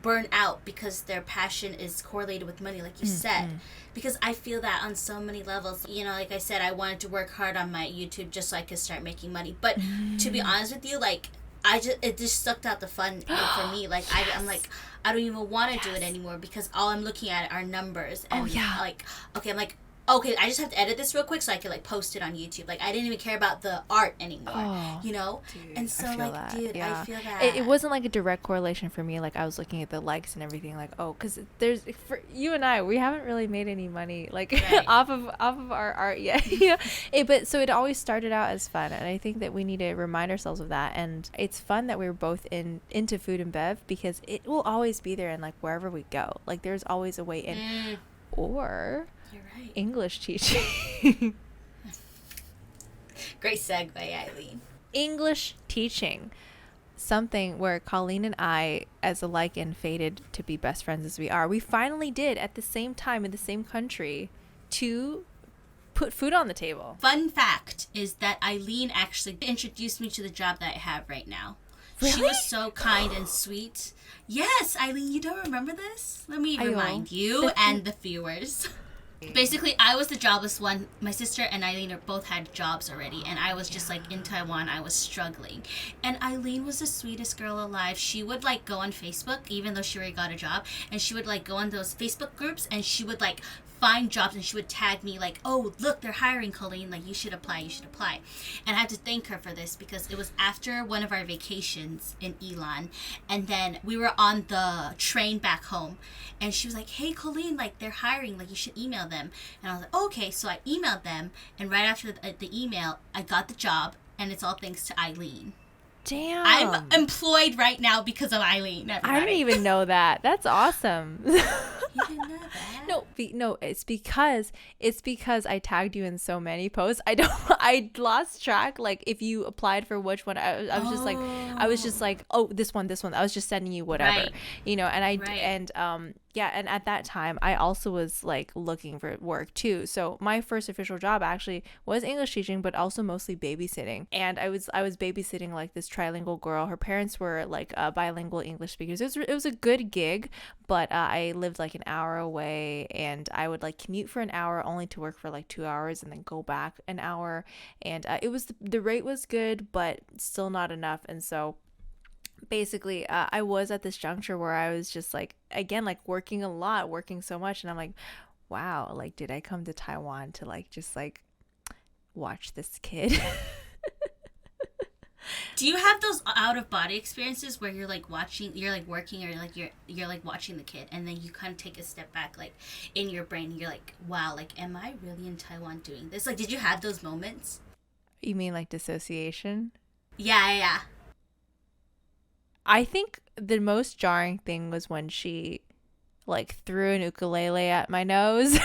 burn out because their passion is correlated with money, like you said. Because I feel that on so many levels. You know, like I said, I wanted to work hard on my YouTube just so I could start making money. But to be honest with you, like, it just sucked out the fun for me. Like, yes. I'm like, I don't even want to do it anymore, because all I'm looking at are numbers. And like, okay, I'm like, okay, I just have to edit this real quick so I can like post it on YouTube. Like, I didn't even care about the art anymore, you know? Dude, and so like, that. Dude, yeah. I feel that. It wasn't like a direct correlation for me. Like, I was looking at the likes and everything, like, oh, because there's, for you and I, we haven't really made any money like off of our art yet. You know? But so it always started out as fun, and I think that we need to remind ourselves of that. And it's fun that we're both into food and bev, because it will always be there, and like wherever we go, like there's always a way in. Or you're right. English teaching. Great segue, Eileen. English teaching. Something where Colleen and I, as alike and fated to be best friends as we are, we finally did at the same time in the same country to put food on the table. Fun fact is that Eileen actually introduced me to the job that I have right now. Really? She was so kind and sweet. Yes, Eileen, you don't remember this? Let me remind you and the viewers. Basically, I was the jobless one. My sister and Eileen both had jobs already, and I was just like in Taiwan. I was struggling, and Eileen was the sweetest girl alive. She would like go on Facebook, even though she already got a job, and she would like go on those Facebook groups, and she would like find jobs, and she would tag me like, oh, look, they're hiring, Colleen, like you should apply. And I had to thank her for this, because it was after one of our vacations in Elan, and then we were on the train back home, and she was like, hey, Colleen, like they're hiring, like you should email them. And I was like, oh, okay. So I emailed them, and right after the email, I got the job, and it's all thanks to Eileen. Damn. I'm employed right now because of Eileen. Everybody. I didn't even know that. That's awesome. You didn't know that? No, it's because I tagged you in so many posts. I lost track. Like if you applied for which one, I was just like, oh, this one. I was just sending you whatever, right. You know. And and at that time, I also was like looking for work too. So my first official job actually was English teaching, but also mostly babysitting. And I was babysitting like this trilingual girl. Her parents were like bilingual English speakers. It was a good gig, but I lived like an hour away, and I would like commute for an hour only to work for like 2 hours and then go back an hour. And it was the rate was good, but still not enough. And so basically I was at this juncture where I was just like, again, like working a lot, working so much, and I'm like, wow, like did I come to Taiwan to like just like watch this kid? Do you have those out of body experiences where you're like working, or like you're like watching the kid, and then you kind of take a step back, like in your brain, and you're like, wow, like am I really in Taiwan doing this? Like, did you have those moments? You mean like dissociation? Yeah. I think the most jarring thing was when she like threw an ukulele at my nose.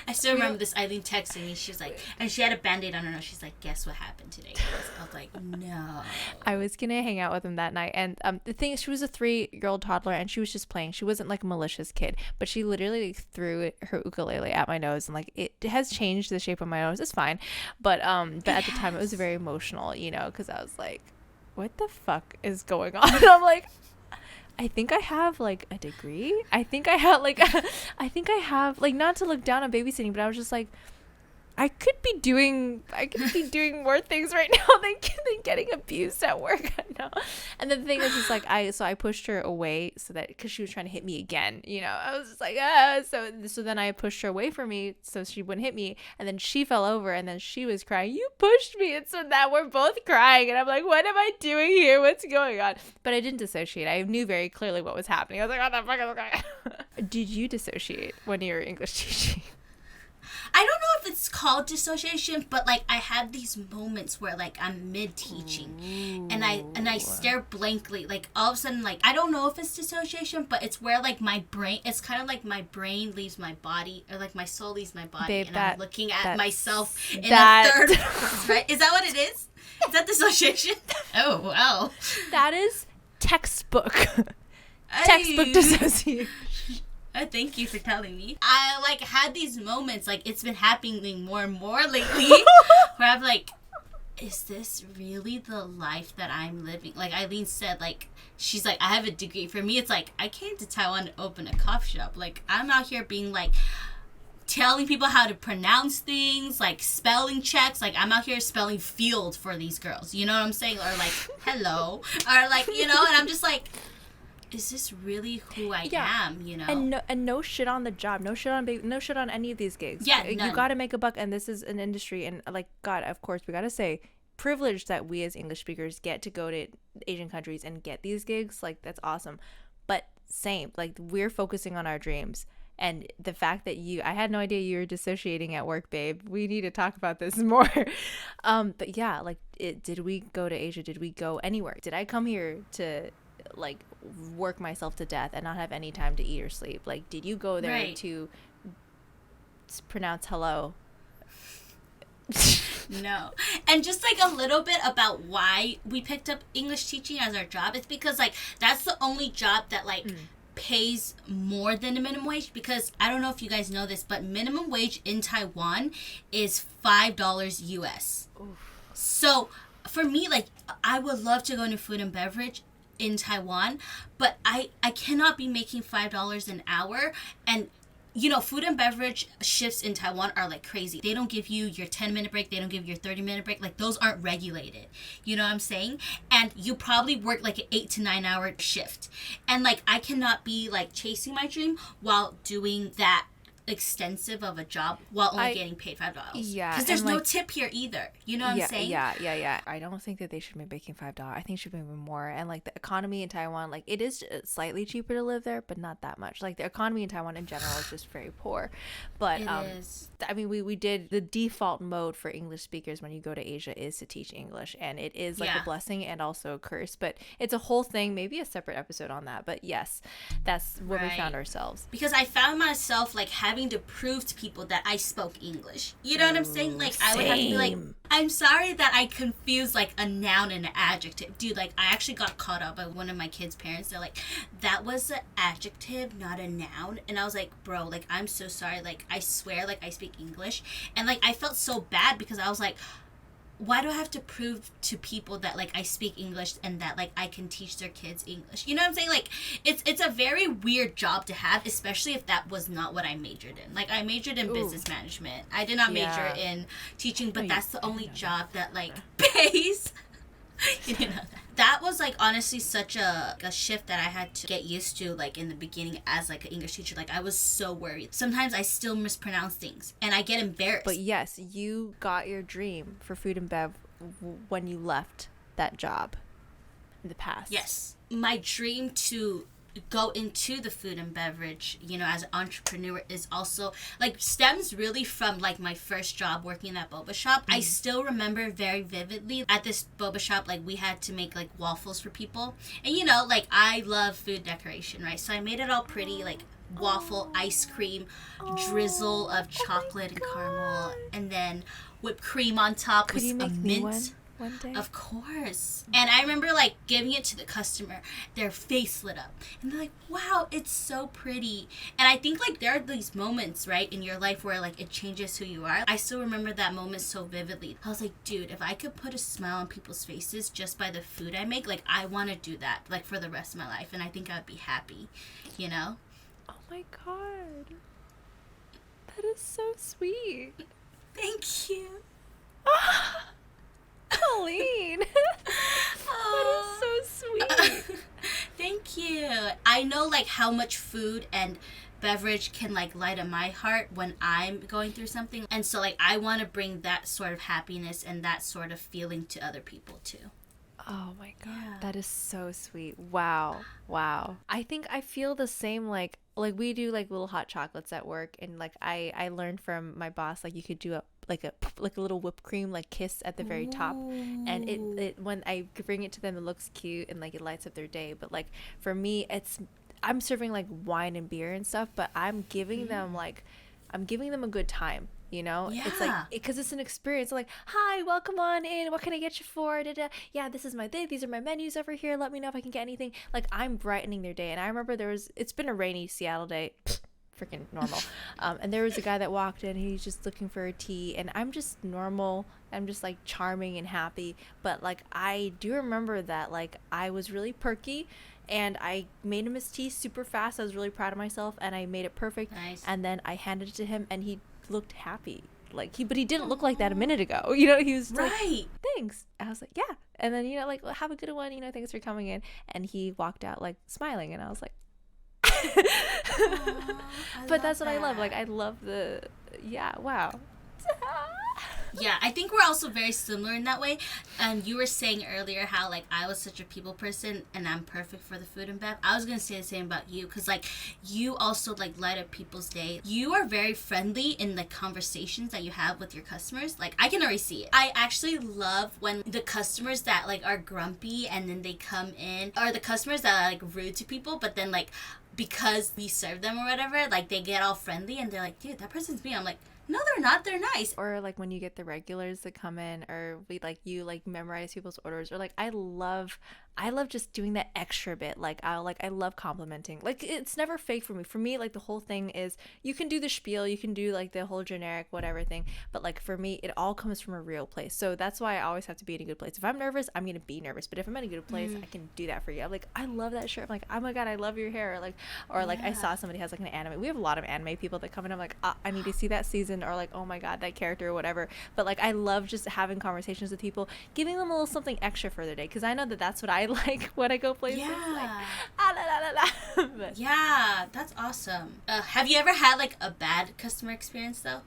I still remember this. Eileen texted me. She was like, and she had a Band-Aid on her nose. She's like, guess what happened today, guys? I was like, no. I was going to hang out with him that night. And the thing is, she was a 3-year-old toddler, and she was just playing. She wasn't like a malicious kid, but she literally threw her ukulele at my nose. And like, it has changed the shape of my nose. It's fine. But at the time, it was very emotional, you know, because I was like, what the fuck is going on? And I'm like, I think I have like a degree. I think I have like not to look down on babysitting, but I was just like, I could be doing more things right now than getting abused at work. I know. And the thing is like I pushed her away so that because she was trying to hit me again, I was just like, so then I pushed her away from me so she wouldn't hit me, and then she fell over and then she was crying, you pushed me, and so now we're both crying, and I'm like, what am I doing here? What's going on? But I didn't dissociate. I knew very clearly what was happening. I was like, what the fuck is going on? Did you dissociate when you were English teaching? I don't know if it's called dissociation, but like I have these moments where like I'm mid teaching and I stare blankly, like all of a sudden, like I don't know if it's dissociation, but it's where like my brain, it's kind of like my brain leaves my body, or like my soul leaves my body. Babe, and I'm looking at myself in a third person, right? Is that what it is? Is that dissociation? Oh wow, that is textbook dissociation. Thank you for telling me. I like had these moments, like it's been happening more and more lately, where I'm like, is this really the life that I'm living? Like Eileen said, like she's like, I have a degree. For me, it's like I came to Taiwan to open a coffee shop. Like I'm out here being like telling people how to pronounce things, like spelling checks. Like I'm out here spelling field for these girls. You know what I'm saying? Or like hello, or like and I'm just like, is this really who I am, And no shit on the job, no shit on any of these gigs. Yeah, you got to make a buck, and this is an industry, and like God, of course, we got to say, privilege that we as English speakers get to go to Asian countries and get these gigs. Like that's awesome, but same, like we're focusing on our dreams. And the fact that I had no idea you were dissociating at work, babe. We need to talk about this more. But yeah, like did we go to Asia? Did we go anywhere? Did I come here to like work myself to death and not have any time to eat or sleep? Like, did you go there to pronounce hello? No. And just like a little bit about why we picked up English teaching as our job. It's because like that's the only job that like pays more than the minimum wage, because I don't know if you guys know this, but minimum wage in Taiwan is $5 US. Oof. So for me, like I would love to go into food and beverage in Taiwan, but I cannot be making $5 an hour. And food and beverage shifts in Taiwan are like crazy. They don't give you your 10-minute break. They don't give you your 30-minute break. Like those aren't regulated. You know what I'm saying? And you probably work like an 8 to 9 hour shift. And like I cannot be like chasing my dream while doing that extensive of a job while only getting paid $5. Yeah, because there's no tip here either. You know what I'm saying? Yeah. I don't think that they should be making $5. I think it should be more. And like the economy in Taiwan, like it is slightly cheaper to live there, but not that much. Like the economy in Taiwan in general is just very poor. But it is. I mean, we did the default mode for English speakers when you go to Asia is to teach English, and it is like a blessing and also a curse. But it's a whole thing, maybe a separate episode on that. But yes, that's where we found ourselves. Because I found myself like having to prove to people that I spoke English. You know what I'm saying? Like I would have to be like, I'm sorry that I confused like a noun and an adjective. Dude, like I actually got caught up by one of my kids' parents. They're like, that was an adjective, not a noun. And I was like, bro, like I'm so sorry. Like I swear, like I speak English. And like I felt so bad because I was like, why do I have to prove to people that like I speak English and that like I can teach their kids English? You know what I'm saying? Like it's a very weird job to have, especially if that was not what I majored in. Like I majored in business management. I did not major in teaching, but that's the only job that like pays. You didn't know that. That was like honestly such a shift that I had to get used to, like in the beginning as like an English teacher. Like I was so worried. Sometimes I still mispronounce things and I get embarrassed. But yes, you got your dream for food and bev when you left that job in the past. Yes. My dream to go into the food and beverage, as an entrepreneur is also like stems really from like my first job working in that boba shop. I still remember very vividly at this boba shop, like we had to make like waffles for people, and like I love food decoration, right? So I made it all pretty, like waffle, ice cream, drizzle of chocolate and caramel, and then whipped cream on top with a mint. One day? Of course. And I remember like giving it to the customer, their face lit up and they're like, wow, it's so pretty. And I think like there are these moments, right, in your life where like it changes who you are. I still remember that moment so vividly. I was like, dude, if I could put a smile on people's faces just by the food I make, like I want to do that like for the rest of my life, and I think I'd be happy, Oh my God, that is so sweet. Thank you. Colleen. That is so sweet. Thank you. I know like how much food and beverage can like light up my heart when I'm going through something, and so like I want to bring that sort of happiness and that sort of feeling to other people too. Oh my god, Yeah. that is so sweet. Wow. I think I feel the same, like we do like little hot chocolates at work, and like I learned from my boss, like you could do a little whipped cream like kiss at the very top, and it when I bring it to them, it looks cute and like it lights up their day. But like for me, I'm serving like wine and beer and stuff, but I'm giving them a good time. It's like, Yeah. because it's an experience. Like, hi, welcome on in. What can I get you for? Da-da. Yeah, this is my thing. These are my menus over here. Let me know if I can get anything. Like, I'm brightening their day. And I remember it's been a rainy Seattle day. Freaking normal. And there was a guy that walked in. He's just looking for a tea. And I'm just normal. I'm just like charming and happy. But like, I do remember that like I was really perky. And I made him his tea super fast. I was really proud of myself. And I made it perfect. Nice. And then I handed it to him. And he looked happy, but he didn't look like that a minute ago. He was like, Right. thanks. I was like, yeah. And then like, well, have a good one, thanks for coming in. And he walked out like smiling, and I was like, but that's what I love. Like, I love wow. Yeah, I think we're also very similar in that way. And you were saying earlier how like I was such a people person and I'm perfect for the food and bev. I was gonna say the same about you, because like you also like light up people's day. You are very friendly in the conversations that you have with your customers. Like I can already see it. I actually love when the customers that like are grumpy and then they come in, or the customers that are like rude to people, but then like because we serve them or whatever, like they get all friendly and they're like, dude, that person's me. I'm like, no, they're not. They're nice. Or like when you get the regulars that come in, or you like memorize people's orders, or like I love just doing that extra bit. Like I love complimenting. Like it's never fake for me. For me, like the whole thing is, you can do the spiel, you can do like the whole generic whatever thing, but like for me, it all comes from a real place. So that's why I always have to be in a good place. If I'm nervous, I'm gonna be nervous. But if I'm in a good place, I can do that for you. I'm like, I love that shirt. I'm like, oh my god, I love your hair. Or like I saw somebody has like an anime. We have a lot of anime people that come in. I'm like, I need to see that season, or like, oh my god, that character or whatever. But like I love just having conversations with people, giving them a little something extra for their day, because I know that that's what I like when I go places. Like, la la la la. But Yeah, that's awesome. Have you ever had like a bad customer experience though?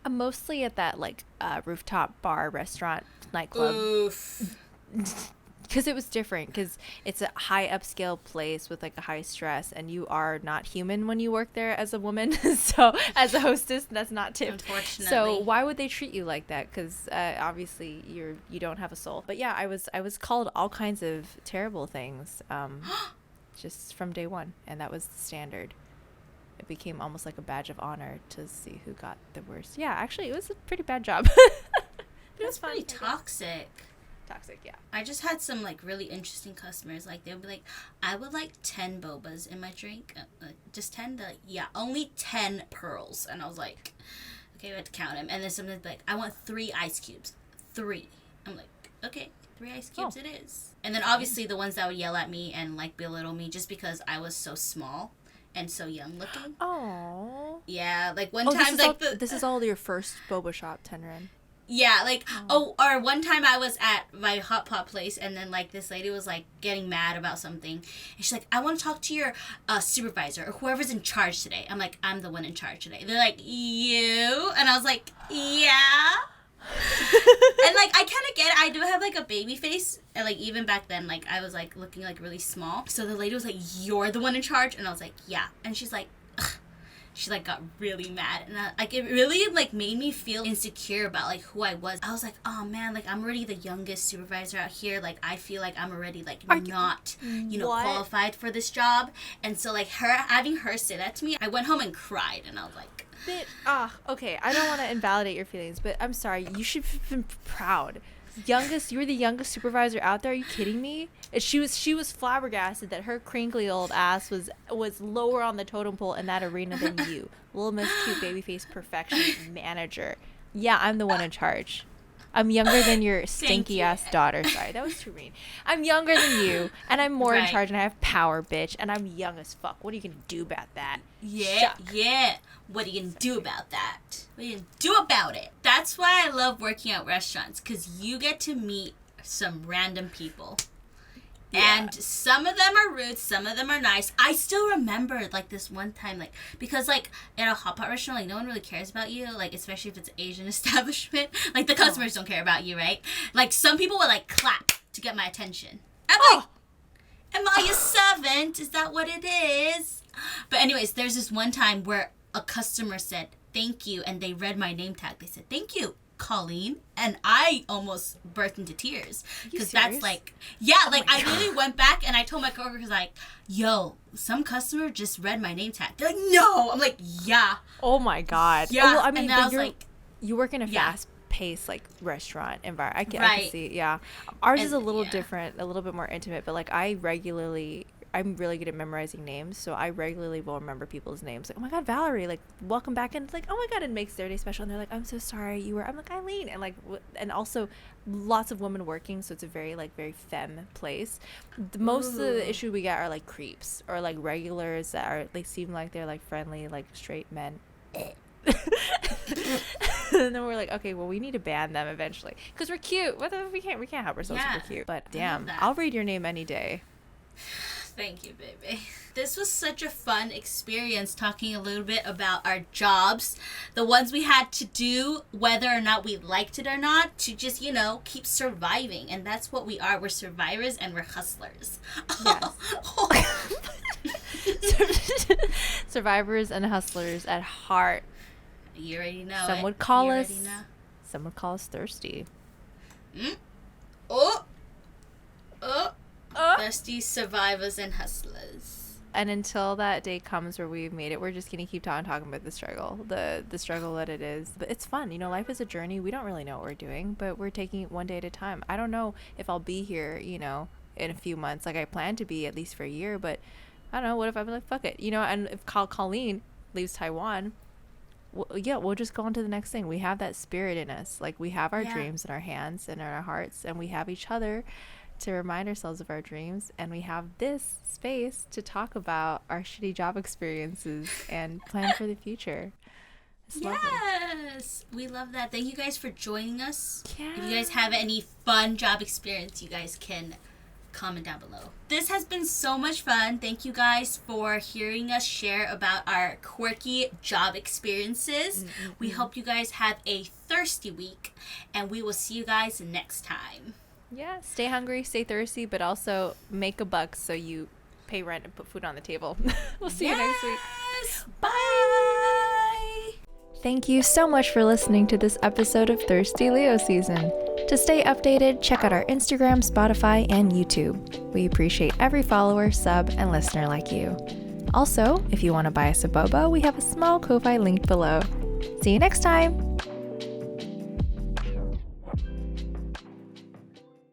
I'm mostly at that like rooftop bar, restaurant, nightclub. Oof. Because it was different, because it's a high upscale place with like a high stress, and you are not human when you work there as a woman. So as a hostess, that's not tipped. Unfortunately. So why would they treat you like that? Because obviously you don't have a soul. But yeah, I was called all kinds of terrible things just from day one, and that was the standard. It became almost like a badge of honor to see who got the worst. Yeah, actually, it was a pretty bad job. But it was fun. Pretty toxic. Toxic, yeah. I just had some like really interesting customers. Like they would be like, I would like 10 bobas in my drink. Just 10? They're like, yeah, only 10 pearls. And I was like, okay, we had to count them. And then somebody's like, I want 3 ice cubes. 3. I'm like, okay, 3 ice cubes it is. And then obviously the ones that would yell at me and like belittle me just because I was so small and so young looking. Oh. Yeah, like one time like this is all your first boba shop, Tenrin. Yeah, like, or one time I was at my hot pot place, and then, like, this lady was, like, getting mad about something, and she's like, I want to talk to your supervisor, or whoever's in charge today. I'm like, I'm the one in charge today. They're like, you? And I was like, yeah. And, like, I kind of get it. I do have, like, a baby face, and, like, even back then, like, I was, like, looking, like, really small. So the lady was like, you're the one in charge? And I was like, yeah. And she's like, ugh. She like got really mad, and like it really like made me feel insecure about like who I was. I was like, oh man, like I'm already the youngest supervisor out here. Like I feel like I'm already like not qualified for this job. And so like having her say that to me, I went home and cried, and I was like, okay, I don't want to invalidate your feelings, but I'm sorry, you should have been proud. You were the youngest supervisor out there. Are you kidding me? And she was flabbergasted that her crinkly old ass was lower on the totem pole in that arena than you, little Miss Cute Babyface Perfection Manager. Yeah, I'm the one in charge. I'm younger than your Thank stinky you. ass daughter. Sorry, that was too mean. I'm younger than you, and I'm more in Right. charge, and I have power, bitch, and I'm young as fuck. What are you gonna do about that? Yeah, Shuck. yeah. What are you gonna do about that? What are you gonna do about it? That's why I love working at restaurants, because you get to meet some random people. Yeah. And some of them are rude, some of them are nice. I still remember, like, this one time, like, because, like, in a hot pot restaurant, like, no one really cares about you, like, especially if it's an Asian establishment. Like, the customers don't care about you, right? Like, some people would, like, clap to get my attention. I'm like, am I a servant? Is that what it is? But anyways, there's this one time where a customer said, thank you, and they read my name tag. They said, thank you, Colleen. And I almost burst into tears. Because that's like, yeah, like I literally went back and I told my coworkers, like, yo, some customer just read my name tag. They're like, no. I'm like, yeah. Oh my god. Yeah. Oh, well, I mean, and then I was you're, like, you work in a Yeah. fast-paced like restaurant environment. I can Right. see. Yeah, ours is And- a little yeah. different, a little bit more intimate. But like, I'm really good at memorizing names, so I regularly will remember people's names. Like, oh my god, Valerie, like, welcome back, and it's like, oh my god, it makes their day special. And they're like, I'm so sorry you were. I'm like, Eileen, and like, and also lots of women working, so it's a very femme place. Most of the Ooh. issue we get are like creeps or like regulars that are like seem like they're like friendly like straight men. And then we're like, okay, well, we need to ban them eventually because we're cute. We can't help ourselves if Yeah. we're cute. But I love damn, that. I'll read your name any day. Thank you, baby. This was such a fun experience talking a little bit about our jobs, the ones we had to do, whether or not we liked it or not, to just, you know, keep surviving. And that's what we are. We're survivors and we're hustlers. Yes. Survivors and hustlers at heart. You already know. Some it. would call You us. already know. Some would call us thirsty. Oh. Thirsty survivors and hustlers. And until that day comes where we've made it, we're just gonna keep talking about the struggle, the struggle that it is. But it's fun, you know. Life is a journey. We don't really know what we're doing, but we're taking it one day at a time. I don't know if I'll be here, you know, in a few months. Like I plan to be at least for a year, but I don't know. What if I'm like, fuck it, you know? And if Colleen leaves Taiwan, we'll just go on to the next thing. We have that spirit in us. Like we have our dreams in our hands and in our hearts, and we have each other to remind ourselves of our dreams, and we have this space to talk about our shitty job experiences and plan for the future. It's lovely. Yes, we love that. Thank you guys for joining us. Yeah. If you guys have any fun job experience, you guys can comment down below. This has been so much fun. Thank you guys for hearing us share about our quirky job experiences. We hope you guys have a thirsty week, and we will see you guys next time. Yeah, stay hungry, stay thirsty, but also make a buck so you pay rent and put food on the table. We'll see you next week. Bye. Thank you so much for listening to this episode of Thirsty Leo Season. To stay updated, check out our Instagram, Spotify, and YouTube. We appreciate every follower, sub, and listener like you. Also, if you want to buy us a boba, we have a small Ko-Fi link below. See you next time!